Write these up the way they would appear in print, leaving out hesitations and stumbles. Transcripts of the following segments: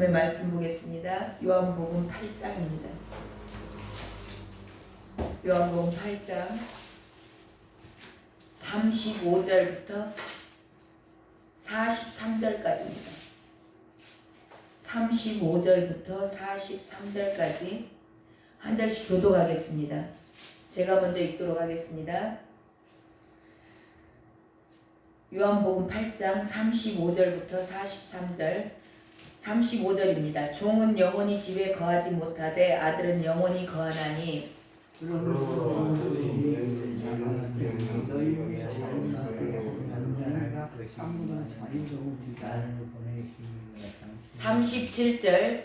하나님의 말씀 보겠습니다. 요한복음 8장입니다. 요한복음 8장 35절부터 43절까지입니다. 35절부터 43절까지 한 절씩 교독하겠습니다. 제가 먼저 읽도록 하겠습니다. 요한복음 8장 35절부터 43절. 35절입니다. 종은 영원히 집에 거하지 못하되 아들은 영원히 거하나니 (37절)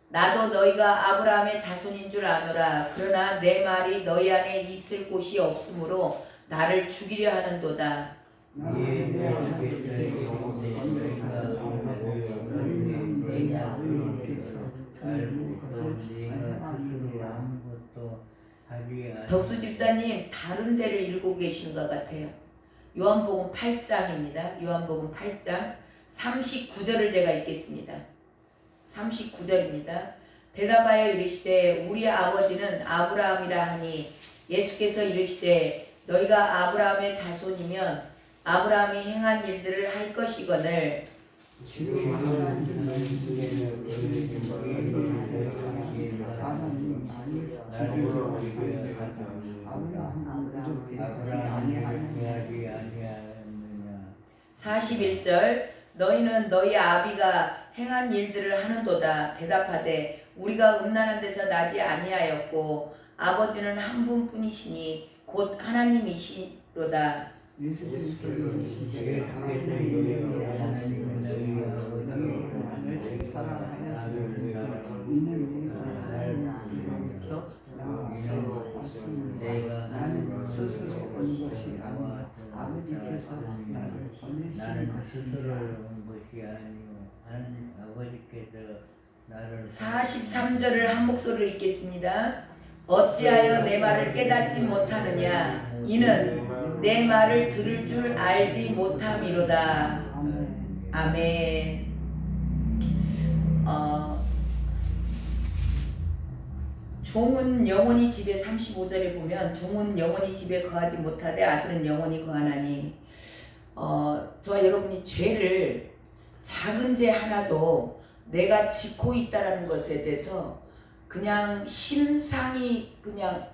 나도 너희가 아브라함의 자손인 줄 아노라. 그러나 내 말이 너희 안에 있을 곳이 없으므로 나를 죽이려 하는도다. 덕수 집사님 다른 데를 읽고 계시는 것 같아요. 요한복음 8장입니다. 요한복음 8장 39절을 제가 읽겠습니다. 39절입니다. 대답하여 이르시되 우리 아버지는 아브라함이라 하니 예수께서 이르시되 너희가 아브라함의 자손이면 아브라함이 행한 일들을 할 것이거늘 (41절) 너희는 너희 아비가 행한 일들을 하는도다. 대답하되 우리가 음란한 데서 나지 아니하였고 아버지는 한 분뿐이시니 곧 하나님이시로다. 나는 스스로 온 것이 아니요 아버지께서 나를 43절을 한 목소리로 읽겠습니다. 어찌하여 내 말을 깨닫지 못하느냐 이는 내 말을 들을 줄 알지 못함이로다. 아멘. 종은 영원히 집에 35절에 보면 종은 영원히 집에 거하지 못하되 아들은 영원히 거하나니 저와 여러분이 죄를 작은 죄 하나도 내가 짓고 있다라는 것에 대해서 그냥 심상이 그냥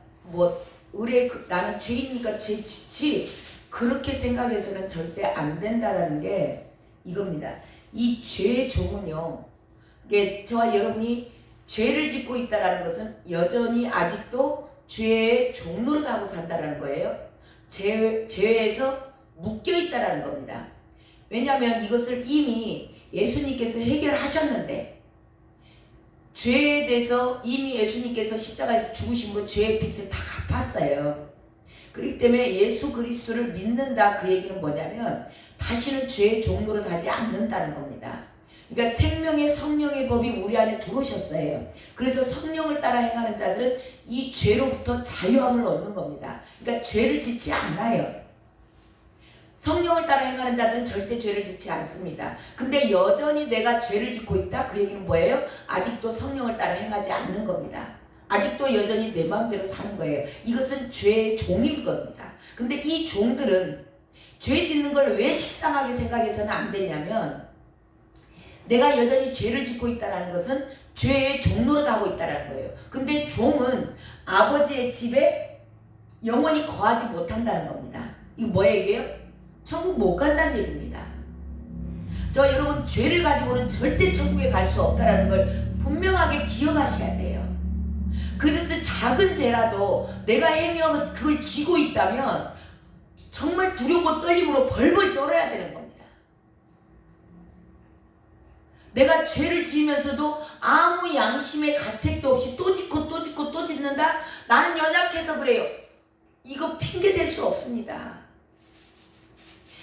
나는 죄이니까 죄 짓지 그렇게 생각해서는 절대 안 된다라는 게 이겁니다. 이 죄의 종은요, 이게 저와 여러분이 죄를 짓고 있다라는 것은 여전히 아직도 죄의 종노릇 하고 산다라는 거예요. 죄에서 묶여 있다라는 겁니다. 왜냐하면 이것을 이미 예수님께서 해결하셨는데 죄에 대해서 이미 예수님께서 십자가에서 죽으심으로 죄의 빚을 다 갚았어요. 그렇기 때문에 예수 그리스도를 믿는다 그 얘기는 뭐냐면 다시는 죄의 종노릇 하지 않는다는 겁니다. 그러니까 생명의 성령의 법이 우리 안에 들어오셨어요. 그래서 성령을 따라 행하는 자들은 이 죄로부터 자유함을 얻는 겁니다. 그러니까 죄를 짓지 않아요. 성령을 따라 행하는 자들은 절대 죄를 짓지 않습니다. 근데 여전히 내가 죄를 짓고 있다? 그 얘기는 뭐예요? 아직도 성령을 따라 행하지 않는 겁니다. 아직도 여전히 내 마음대로 사는 거예요. 이것은 죄의 종인 겁니다. 근데 이 종들은 죄 짓는 걸 왜 식상하게 생각해서는 안 되냐면 내가 여전히 죄를 짓고 있다는 것은 죄의 종노릇 하고 있다는 거예요. 근데 종은 아버지의 집에 영원히 거하지 못한다는 겁니다. 이거 뭐 얘기예요? 천국 못 간다는 얘기입니다. 저 여러분 죄를 가지고는 절대 천국에 갈 수 없다는 걸 분명하게 기억하셔야 돼요. 그래서 작은 죄라도 내가 행여 그걸 쥐고 있다면 정말 두렵고 떨림으로 벌벌 떨어야 되는 겁니다. 내가 죄를 지으면서도 아무 양심의 가책도 없이 또 짓고 또 짓고 또 짓는다? 나는 연약해서 그래요. 이거 핑계 댈 수 없습니다.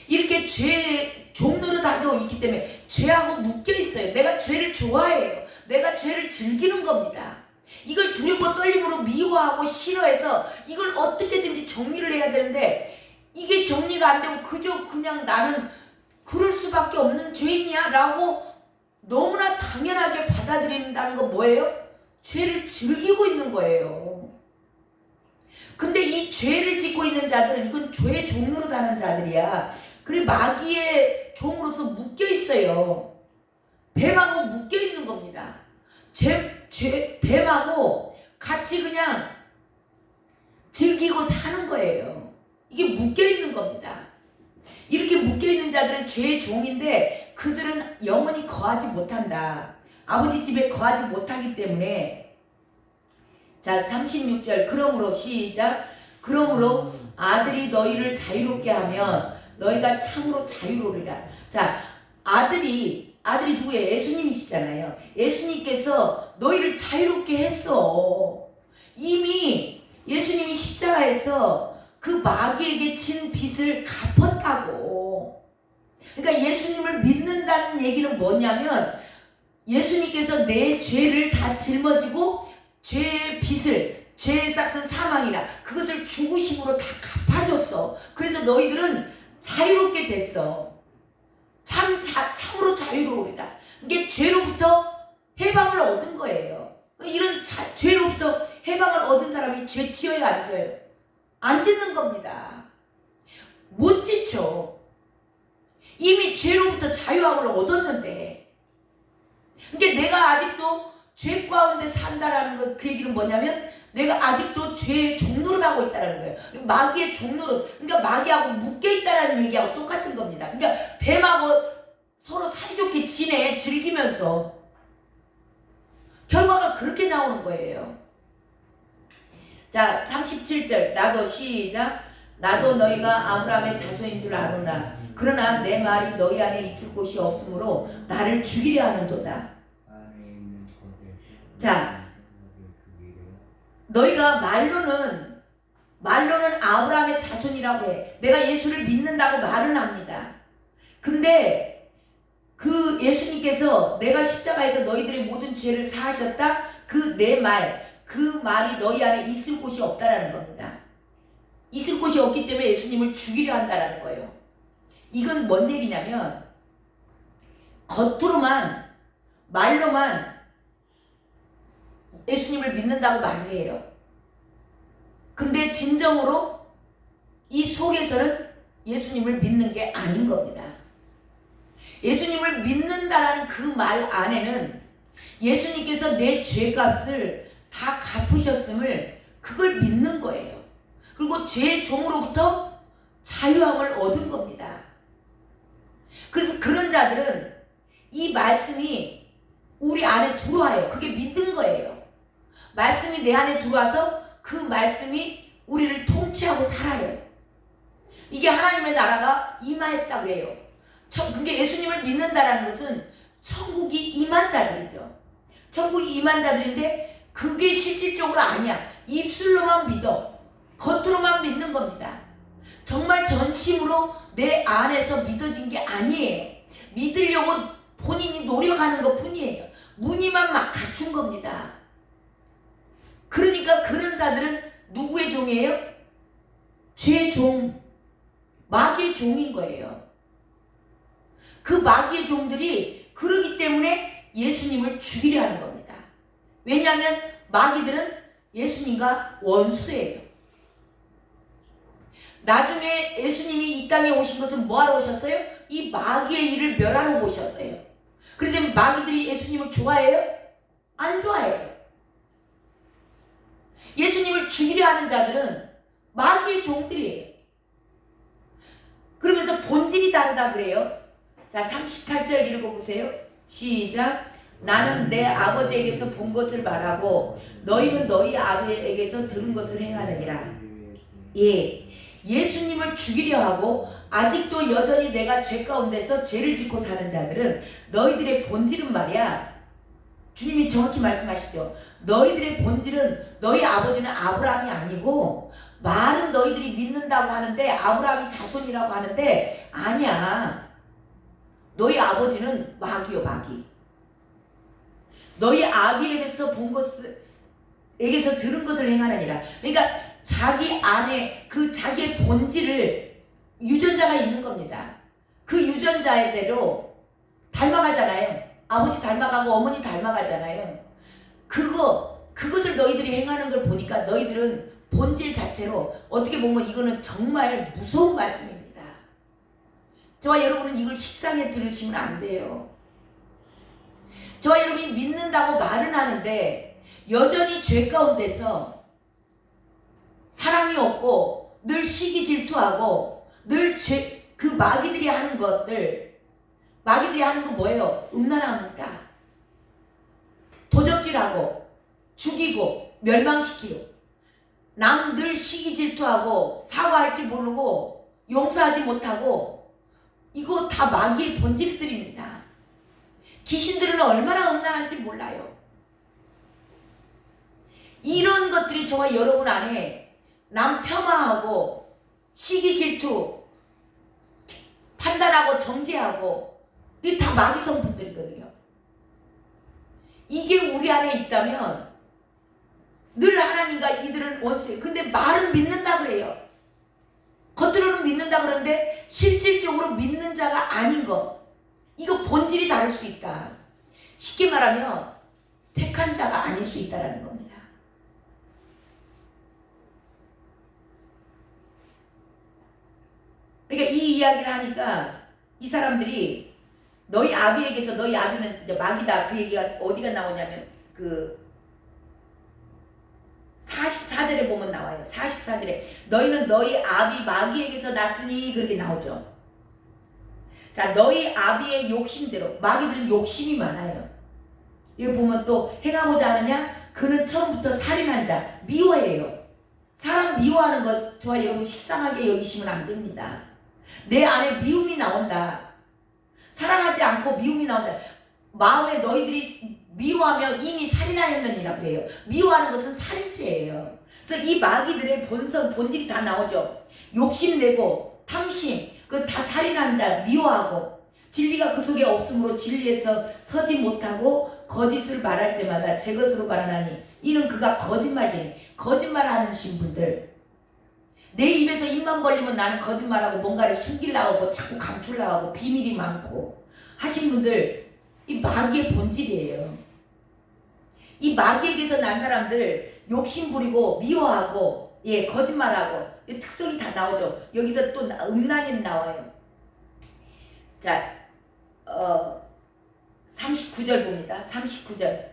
이렇게 죄의 종노릇 하고 있기 때문에 죄하고 묶여 있어요. 내가 죄를 좋아해요. 내가 죄를 즐기는 겁니다. 이걸 두렵고 떨림으로 미워하고 싫어해서 이걸 어떻게든지 정리를 해야 되는데 이게 정리가 안 되고 그저 그냥 나는 그럴 수밖에 없는 죄인이야 라고 너무나 당연하게 받아 받아들인다는 건 뭐예요? 죄를 즐기고 있는 거예요. 근데 이 죄를 짓고 있는 자들은 이건 죄의 종로로 사는 자들이야. 그리고 마귀의 종으로서 묶여 있어요. 뱀하고 묶여 있는 겁니다. 뱀하고 같이 그냥 즐기고 사는 거예요. 이게 묶여 있는 겁니다. 이렇게 묶여 있는 자들은 죄의 종인데 그들은 영원히 거하지 못한다. 아버지 집에 거하지 못하기 때문에. 자, 36절. 그러므로 시작. 그러므로 아들이 너희를 자유롭게 하면 너희가 참으로 자유로우리라. 자, 아들이 누구예요? 예수님이시잖아요. 예수님께서 너희를 자유롭게 했어. 이미 예수님이 십자가에서 그 마귀에게 진 빚을 갚았다고. 그러니까 예수님을 믿는다는 얘기는 뭐냐면 예수님께서 내 죄를 다 짊어지고 죄의 빚을, 죄의 싹은 사망이라 그것을 죽으심으로 다 갚아줬어. 그래서 너희들은 자유롭게 됐어. 참으로 자유로우리라. 이게 죄로부터 해방을 얻은 거예요. 이런 죄로부터 해방을 얻은 사람이 죄 지어요, 안 지어요? 안 짓는 겁니다. 못 지쳐. 이미 죄로부터 자유함을 얻었는데. 그러니까 내가 아직도 죄 가운데 산다라는 것, 그 얘기는 뭐냐면 내가 아직도 죄의 종로로 가고 있다는 거예요. 마귀의 종로로. 그러니까 마귀하고 묶여 있다는 얘기하고 똑같은 겁니다. 그러니까 뱀하고 서로 사이좋게 지내, 즐기면서. 결과가 그렇게 나오는 거예요. 자, 37절. 나도 시작. 나도 너희가 아브라함의 자손인 줄 아노라. 그러나 내 말이 너희 안에 있을 곳이 없으므로 나를 죽이려 하는도다. 자, 너희가 말로는 아브라함의 자손이라고 해. 내가 예수를 믿는다고 말은 합니다. 근데 그 예수님께서 내가 십자가에서 너희들의 모든 죄를 사하셨다. 그 내 말, 그 말이 너희 안에 있을 곳이 없다라는 겁니다. 있을 곳이 없기 때문에 예수님을 죽이려 한다라는 거예요. 이건 뭔 얘기냐면 겉으로만, 말로만 예수님을 믿는다고 말을 해요. 근데 진정으로 이 속에서는 예수님을 믿는 게 아닌 겁니다. 예수님을 믿는다라는 그 말 안에는 예수님께서 내 죄값을 다 갚으셨음을 그걸 믿는 거예요. 그리고 죄의 종으로부터 자유함을 얻은 겁니다. 그래서 그런 자들은 이 말씀이 우리 안에 들어와요. 그게 믿는 거예요. 말씀이 내 안에 들어와서 그 말씀이 우리를 통치하고 살아요. 이게 하나님의 나라가 임하였다고 해요. 그게 예수님을 믿는다라는 것은 천국이 임한 자들이죠. 천국이 임한 자들인데 그게 실질적으로 아니야. 입술로만 믿어. 겉으로만 믿는 겁니다. 정말 전심으로 내 안에서 믿어진 게 아니에요. 믿으려고 본인이 노력하는 것 뿐이에요. 무늬만 막 갖춘 겁니다. 그러니까 그런 자들은 누구의 종이에요? 죄의 종, 마귀의 종인 거예요. 그 마귀의 종들이 그러기 때문에 예수님을 죽이려 하는 겁니다. 왜냐하면 마귀들은 예수님과 원수예요. 나중에 예수님이 이 땅에 오신 것은 뭐하러 오셨어요? 이 마귀의 일을 멸하러 오셨어요. 그래서 마귀들이 예수님을 좋아해요? 안 좋아해요. 예수님을 죽이려 하는 자들은 마귀의 종들이에요. 그러면서 본질이 다르다 그래요. 자, 38절 읽어보세요. 시작. 나는 내 아버지에게서 본 것을 말하고 너희는 너희 아버지에게서 들은 것을 행하느니라. 예, 예수님을 죽이려 하고 아직도 여전히 내가 죄 가운데서 죄를 짓고 사는 자들은 너희들의 본질은 말이야. 주님이 정확히 말씀하시죠. 너희들의 본질은 너희 아버지는 아브라함이 아니고 말은 너희들이 믿는다고 하는데 아브라함이 자손이라고 하는데 아니야. 너희 아버지는 마귀요, 마귀. 너희 아비에게서 본 것에게서 들은 것을 행하느니라. 그러니까 자기 안에 그 자기의 본질을 유전자가 있는 겁니다. 그 유전자대로 닮아가잖아요. 아버지 닮아가고 어머니 닮아가잖아요. 그것을 너희들이 행하는 걸 보니까 너희들은 본질 자체로 어떻게 보면 이거는 정말 무서운 말씀입니다. 저와 여러분은 이걸 식상에 들으시면 안 돼요. 저와 여러분이 믿는다고 말은 하는데 여전히 죄 가운데서 사랑이 없고 늘 시기 질투하고 늘 그 마귀들이 하는 거 뭐예요? 음란합니다. 도적질하고 죽이고 멸망시키고 남 늘 시기 질투하고 사과할 줄 모르고 용서하지 못하고 이거 다 마귀의 본질들입니다. 귀신들은 얼마나 음란한지 몰라요. 이런 것들이 저와 여러분 안에 남 폄하하고 시기 질투 판단하고 정죄하고 이게 다 마귀 성품들이거든요. 이게 우리 안에 있다면 늘 하나님과 이들은 원수예요. 근데 말은 믿는다 그래요. 겉으로는 믿는다 그러는데 실질적으로 믿는 자가 아닌 것. 이거 본질이 다를 수 있다. 쉽게 말하면 택한 자가 아닐 수 있다는 겁니다. 그러니까 이 이야기를 하니까 이 사람들이 너희 아비에게서 너희 아비는 이제 마귀다 그 얘기가 어디가 나오냐면 그 44절에 보면 나와요. 44절에 너희는 너희 아비 마귀에게서 났으니 그렇게 나오죠. 자, 너희 아비의 욕심대로 마귀들은 욕심이 많아요. 이거 보면 또 행하고자 하느냐 그는 처음부터 살인한 자 미워해요. 사람 미워하는 것 저와 여러분 식상하게 여기시면 안 됩니다. 내 안에 미움이 나온다. 사랑하지 않고 미움이 나온다. 마음에 너희들이 미워하면 이미 살인하였느니라 그래요. 미워하는 것은 살인죄예요. 그래서 이 마귀들의 본질이 다 나오죠. 욕심내고 탐심, 그 다 살인한 자, 미워하고 진리가 그 속에 없으므로 진리에서 서지 못하고 거짓을 말할 때마다 제 것으로 말하나니 이는 그가 거짓말쟁이, 거짓말하는 신분들. 내 입에서 입만 벌리면 나는 거짓말하고 뭔가를 숨기려고 하고 자꾸 감추려고 하고 비밀이 많고 하신 분들 이 마귀의 본질이에요. 이 마귀에게서 난 사람들 욕심 부리고 미워하고 거짓말하고 이 특성이 다 나오죠. 여기서 또 음란이 나와요. 자 39절 봅니다. 39절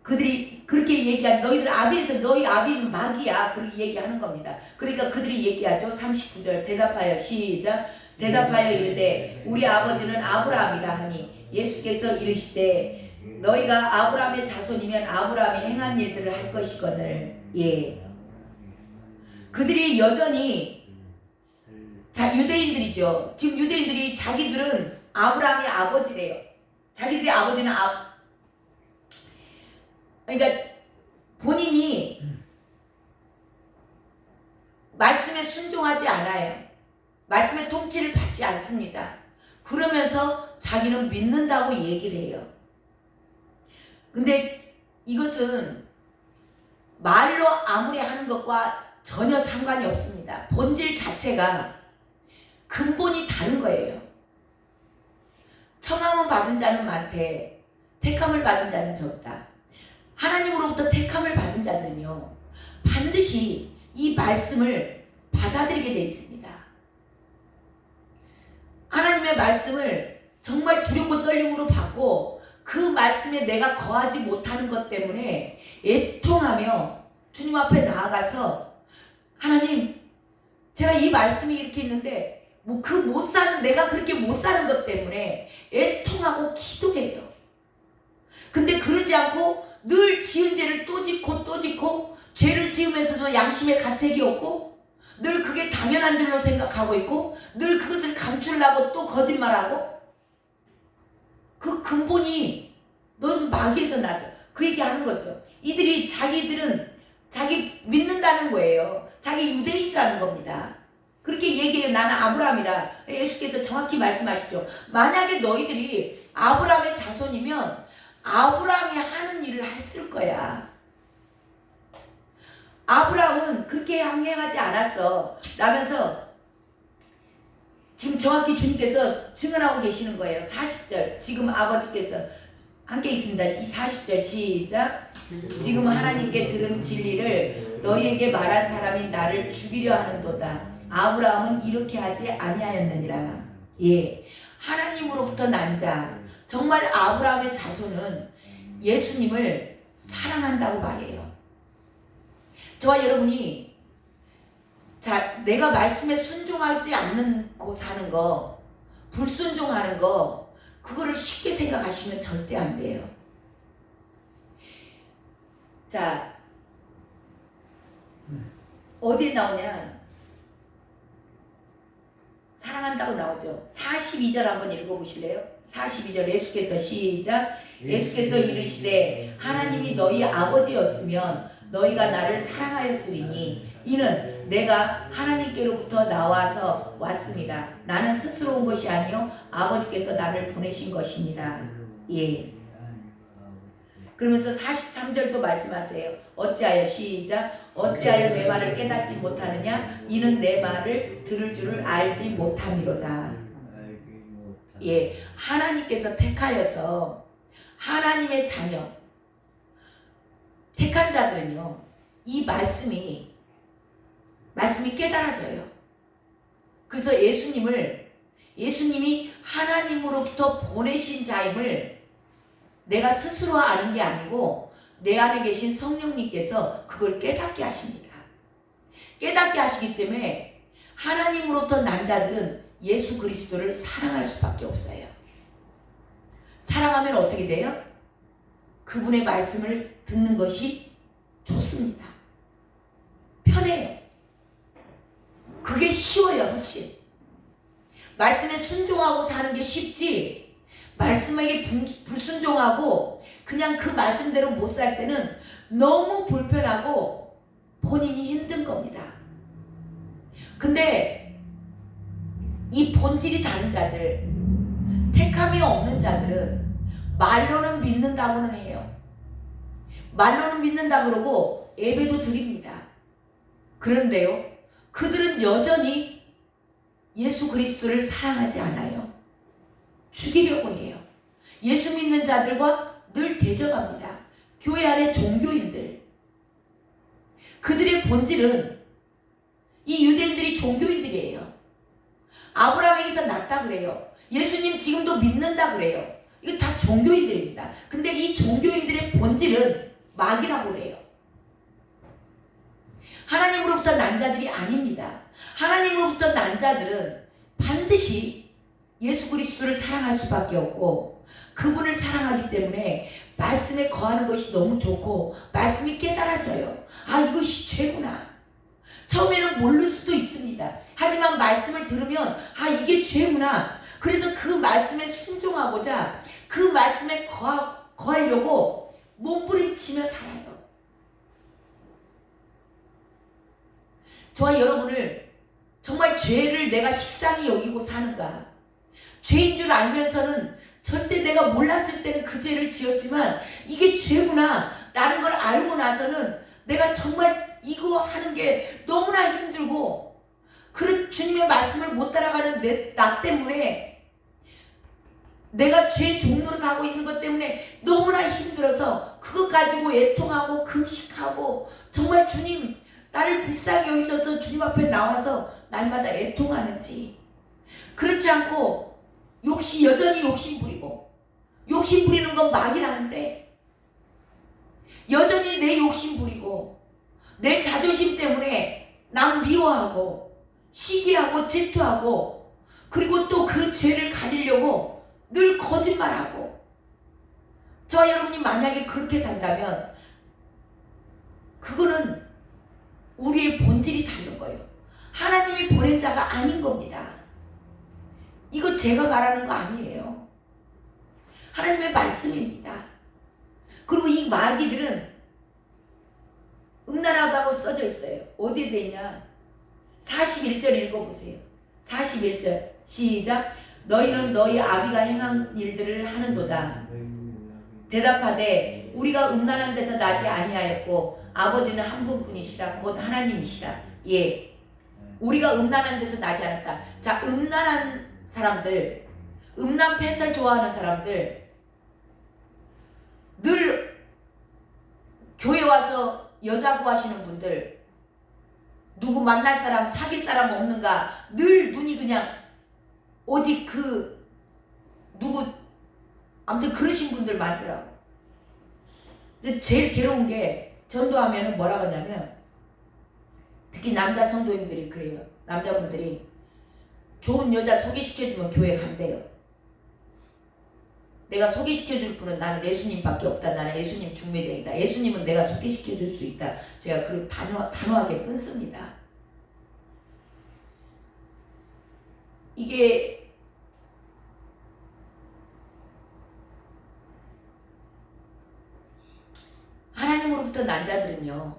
그들이 그렇게 얘기한 너희들 아비에서 너희 아비는 마귀야 그렇게 얘기하는 겁니다. 그러니까 그들이 얘기하죠. 39절 대답하여 시작 대답하여 이르되 우리 아버지는 아브라함이라 하니 예수께서 이르시되 너희가 아브라함의 자손이면 아브라함이 행한 일들을 할 것이거늘. 그들이 여전히 유대인들이죠. 지금 유대인들이 자기들은 아브라함의 아버지래요. 자기들의 아버지는 그러니까 본인이 말씀에 순종하지 않아요. 말씀의 통치를 받지 않습니다. 그러면서 자기는 믿는다고 얘기를 해요. 근데 이것은 말로 아무리 하는 것과 전혀 상관이 없습니다. 본질 자체가 근본이 다른 거예요. 청함을 받은 자는 많되 택함을 받은 자는 적다. 하나님으로부터 택함을 받은 자들은요 반드시 이 말씀을 받아들이게 돼 있습니다. 하나님의 말씀을 정말 두렵고 떨림으로 받고 그 말씀에 내가 거하지 못하는 것 때문에 애통하며 주님 앞에 나아가서 하나님 제가 이 말씀이 이렇게 있는데 내가 그렇게 못 사는 것 때문에 애통하고 기도해요. 근데 그러지 않고 늘 지은 죄를 또 짓고 죄를 지으면서도 양심의 가책이 없고 늘 그게 당연한 줄로 생각하고 있고 늘 그것을 감추려고 또 거짓말하고 그 근본이 넌 마귀에서 났어. 그 얘기하는 거죠. 자기들은 자기 믿는다는 거예요. 자기 유대인이라는 겁니다. 그렇게 얘기해요. 나는 아브라함이라. 예수께서 정확히 말씀하시죠. 만약에 너희들이 아브라함의 자손이면 아브라함이 하는 일을 했을 거야. 아브라함은 그렇게 행하지 않았어. 라면서 지금 정확히 주님께서 증언하고 계시는 거예요. 40절 지금 아버지께서 함께 있습니다. 이 40절 시작. 지금 하나님께 들은 진리를 너희에게 말한 사람이 나를 죽이려 하는도다. 아브라함은 이렇게 하지 아니하였느니라. 예, 하나님으로부터 난 자, 정말 아브라함의 자손은 예수님을 사랑한다고 말해요. 저와 여러분이 자, 내가 말씀에 순종하지 않고 사는 거, 불순종하는 거, 그거를 쉽게 생각하시면 절대 안 돼요. 자, 어디에 나오냐? 사랑한다고 나오죠. 42절 한번 읽어보실래요? 42절 예수께서 시작. 예수께서 이르시되 하나님이 너희 아버지였으면 너희가 나를 사랑하였으리니 이는 내가 하나님께로부터 나와서 왔습니다. 나는 스스로 온 것이 아니요 아버지께서 나를 보내신 것입니다. 예. 그러면서 43절도 말씀하세요. 어찌하여 시작. 어찌하여 내 말을 깨닫지 못하느냐? 이는 내 말을 들을 줄을 알지 못함이로다. 예, 하나님께서 택하여서 하나님의 자녀 택한 자들은요, 이 말씀이 깨달아져요. 그래서 예수님이 하나님으로부터 보내신 자임을 내가 스스로 아는 게 아니고 내 안에 계신 성령님께서 그걸 깨닫게 하십니다. 깨닫게 하시기 때문에 하나님으로부터 난 자들은 예수 그리스도를 사랑할 수밖에 없어요. 사랑하면 어떻게 돼요? 그분의 말씀을 듣는 것이 좋습니다. 편해요. 그게 쉬워요, 훨씬. 말씀에 순종하고 사는 게 쉽지, 말씀에게 불순종하고 그냥 그 말씀대로 못 살 때는 너무 불편하고 본인이 힘든 겁니다. 근데 이 본질이 다른 자들, 택함이 없는 자들은 말로는 믿는다고는 해요. 말로는 믿는다 그러고 예배도 드립니다. 그런데요, 그들은 여전히 예수 그리스도를 사랑하지 않아요. 죽이려고 해요. 예수 믿는 자들과 늘 대적합니다. 교회 안에 종교인들, 그들의 본질은 이 유대인들이 종교인들이에요. 아브라함에게서 났다 그래요. 예수님 지금도 믿는다 그래요. 이거 다 종교인들입니다. 근데 이 종교인들의 본질은 마귀라고 그래요. 하나님으로부터 난 자들이 아닙니다. 하나님으로부터 난 자들은 반드시 예수 그리스도를 사랑할 수밖에 없고, 그분을 사랑하기 때문에 말씀에 거하는 것이 너무 좋고 말씀이 깨달아져요. 아, 이것이 죄구나. 처음에는 모를 수도 있습니다. 하지만 말씀을 들으면 아, 이게 죄구나. 그래서 그 말씀에 순종하고자 그 말씀에 거하려고 몸부림치며 살아요. 저와 여러분을 정말 죄를 내가 식상히 여기고 사는가? 죄인 줄 알면서는 절대 내가 몰랐을 때는 그 죄를 지었지만 이게 죄구나 라는 걸 알고 나서는 내가 정말 이거 하는 게 너무나 힘들고, 그 주님의 말씀을 못 따라가는 나 때문에, 내가 죄 종로를 가고 있는 것 때문에 너무나 힘들어서 그것 가지고 애통하고 금식하고 정말 주님 나를 불쌍히 여기셔서 주님 앞에 나와서 날마다 애통하는지, 그렇지 않고 여전히 욕심 부리고, 욕심 부리는 건 마귀라는데 여전히 내 욕심 부리고 내 자존심 때문에 남 미워하고 시기하고 질투하고, 그리고 또 그 죄를 가리려고 늘 거짓말하고, 저와 여러분이 만약에 그렇게 산다면 그거는 우리의 본질이 다른 거예요. 하나님이 보낸 자가 아닌 겁니다. 이거 제가 말하는 거 아니에요. 하나님의 말씀입니다. 그리고 이 마귀들은 음란하다고 써져 있어요. 어디에 돼 있냐? 41절 읽어보세요. 41절 시작. 너희는 너희 아비가 행한 일들을 하는도다. 대답하되 우리가 음란한 데서 나지 아니하였고 아버지는 한 분뿐이시라 곧 하나님이시라. 예. 우리가 음란한 데서 나지 않았다. 자, 음란한 사람들, 음란 패설 좋아하는 사람들, 늘 교회 와서 여자 구하시는 분들, 누구 만날 사람, 사귈 사람 없는가, 늘 눈이 그냥 오직 누구, 아무튼 그러신 분들 많더라고. 이제 제일 괴로운 게, 전도하면은 뭐라 하냐면, 특히 남자 성도님들이 그래요. 남자분들이 좋은 여자 소개시켜주면 교회 간대요. 내가 소개시켜줄 분은 나는 예수님밖에 없다. 나는 예수님 중매쟁이다. 예수님은 내가 소개시켜줄 수 있다. 제가 그 단호하게 끊습니다. 이게 하나님으로부터 난 자들은요,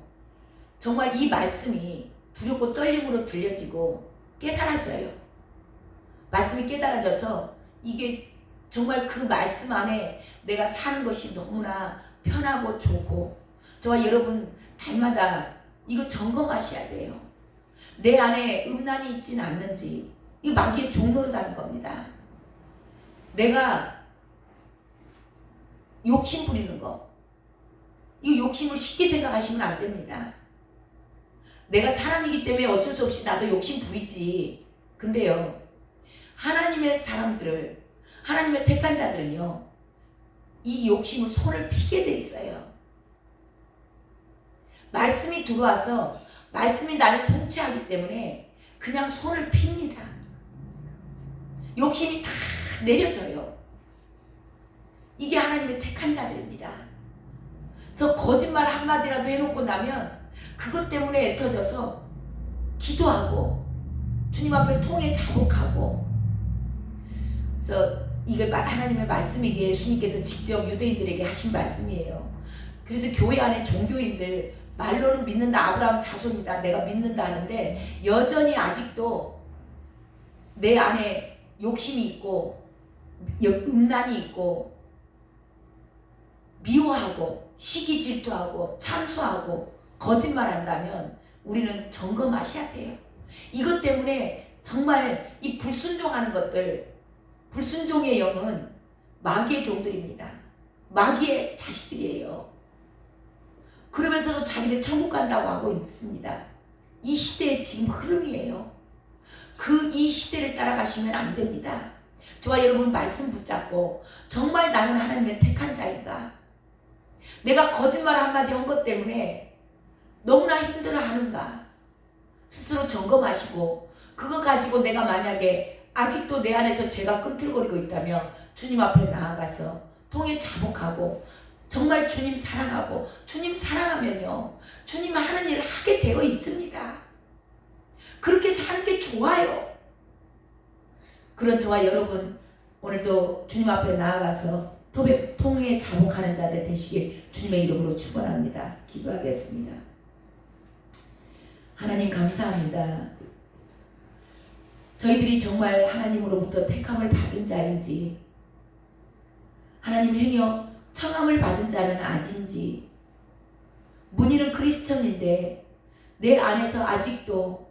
정말 이 말씀이 두렵고 떨림으로 들려지고 깨달아져요. 말씀이 깨달아져서 이게 정말 그 말씀 안에 내가 사는 것이 너무나 편하고 좋고, 저와 여러분 달마다 이거 점검하셔야 돼요. 내 안에 음란이 있지는 않는지. 이거 마귀의 종노릇하는 겁니다. 내가 욕심 부리는 거, 이 욕심을 쉽게 생각하시면 안 됩니다. 내가 사람이기 때문에 어쩔 수 없이 나도 욕심 부리지. 근데요, 하나님의 사람들을, 하나님의 택한 자들은요, 이 욕심을 손을 피게 돼 있어요. 말씀이 들어와서 말씀이 나를 통치하기 때문에 그냥 손을 핍니다. 욕심이 다 내려져요. 이게 하나님의 택한 자들입니다. 그래서 거짓말 한마디라도 해놓고 나면 그것 때문에 애터져서 기도하고 주님 앞에 통해 자복하고. 그래서 이게 하나님의 말씀이기에 예수님께서 직접 유대인들에게 하신 말씀이에요. 그래서 교회 안에 종교인들 말로는 믿는다, 아브라함 자손이다, 내가 믿는다 하는데 여전히 아직도 내 안에 욕심이 있고 음란이 있고 미워하고 시기 질투하고 참소하고 거짓말한다면 우리는 점검하셔야 돼요. 이것 때문에 정말 이 불순종하는 것들, 불순종의 영은 마귀의 종들입니다. 마귀의 자식들이에요. 그러면서도 자기들 천국 간다고 하고 있습니다. 이 시대의 지금 흐름이에요. 이 시대를 따라가시면 안 됩니다. 저와 여러분 말씀 붙잡고 정말 나는 하나님의 택한 자인가? 내가 거짓말 한마디 한 것 때문에 너무나 힘들어하는가? 스스로 점검하시고, 그거 가지고 내가 만약에 아직도 내 안에서 죄가 꿈틀거리고 있다면 주님 앞에 나아가서 통해 자복하고 정말 주님 사랑하고, 주님 사랑하면요 주님 하는 일을 하게 되어 있습니다. 그렇게 사는 게 좋아요. 그런 저와 여러분 오늘도 주님 앞에 나아가서 통해 자복하는 자들 되시길 주님의 이름으로 축원합니다. 기도하겠습니다. 하나님 감사합니다. 저희들이 정말 하나님으로부터 택함을 받은 자인지, 하나님 행여 청함을 받은 자는 아닌지, 문의는 크리스천인데 내 안에서 아직도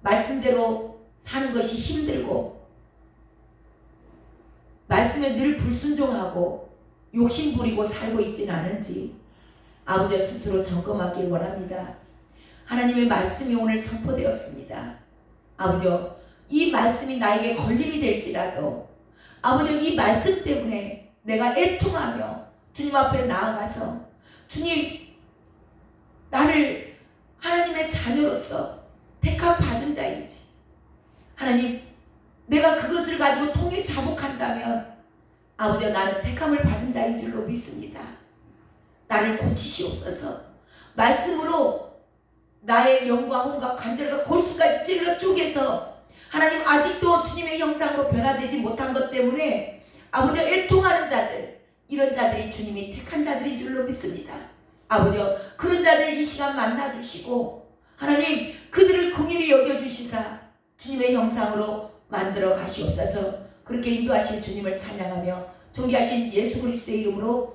말씀대로 사는 것이 힘들고 말씀에 늘 불순종하고 욕심 부리고 살고 있지는 않은지 아버지 스스로 점검하길 원합니다. 하나님의 말씀이 오늘 선포되었습니다. 아버지, 이 말씀이 나에게 걸림이 될지라도 아버지 이 말씀 때문에 내가 애통하며 주님 앞에 나아가서 주님, 나를 하나님의 자녀로서 택함 받은 자인지, 하나님 내가 그것을 가지고 통해 자복한다면 아버지 나는 택함을 받은 자인 줄로 믿습니다. 나를 고치시옵소서. 말씀으로 나의 영과 혼과 관절과 골수까지 찔러 쪼개서 하나님 아직도 주님의 형상으로 변화되지 못한 것 때문에 아버지 애통하는 자들, 이런 자들이 주님이 택한 자들인 줄로 믿습니다. 아버지 그런 자들 이 시간 만나주시고 하나님 그들을 긍휼히 여겨주시사 주님의 형상으로 만들어 가시옵소서. 그렇게 인도하신 주님을 찬양하며 존귀하신 예수 그리스도의 이름으로